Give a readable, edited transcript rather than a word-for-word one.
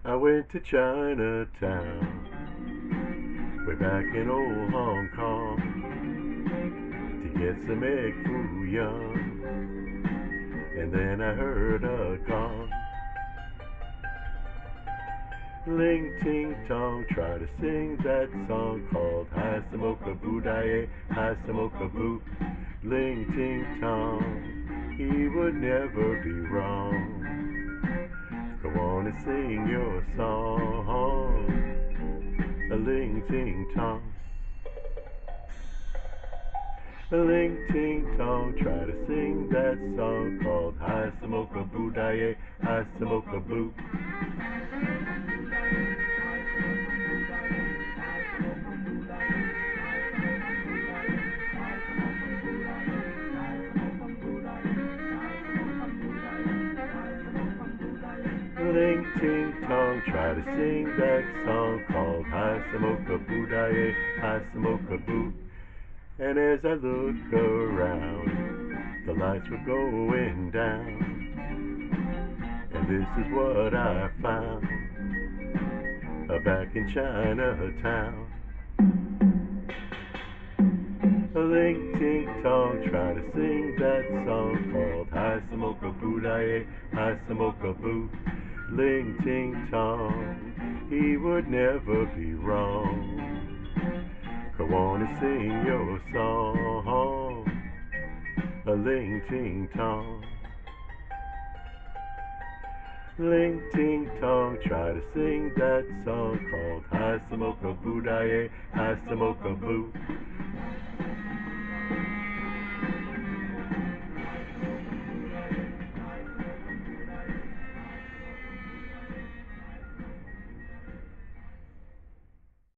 I went to Chinatown, way back in old Hong Kong, to get some egg foo young, and then I heard a gong. Ling, ting, tong, try to sing that song called Hi Samoka Boo Daye, Hi Samoka Boo. Ling, ting, tong, he would never be wrong. Go on and sing your song, a ling, ting, tong. A ling, ting, tong, try to sing that song called Hi Samoka Boo Daye, Hi Samoka Boo. Ling, ting, tong, try to sing that song called Hi Samoka Boo Daye, Hi Samoka Boo. And as I look around, the lights were going down, and this is what I found back in Chinatown. A ling, ting, tong, try to sing that song called Hi Samoka Boo Daye, Hi Samoka Boo. Ling, ting, tong, he would never be wrong. Go on and sing your song, a ling, ting, tong. Ling, ting, tong, try to sing that song called Hi Samoka Boo Daye, Hi Samoka Boo.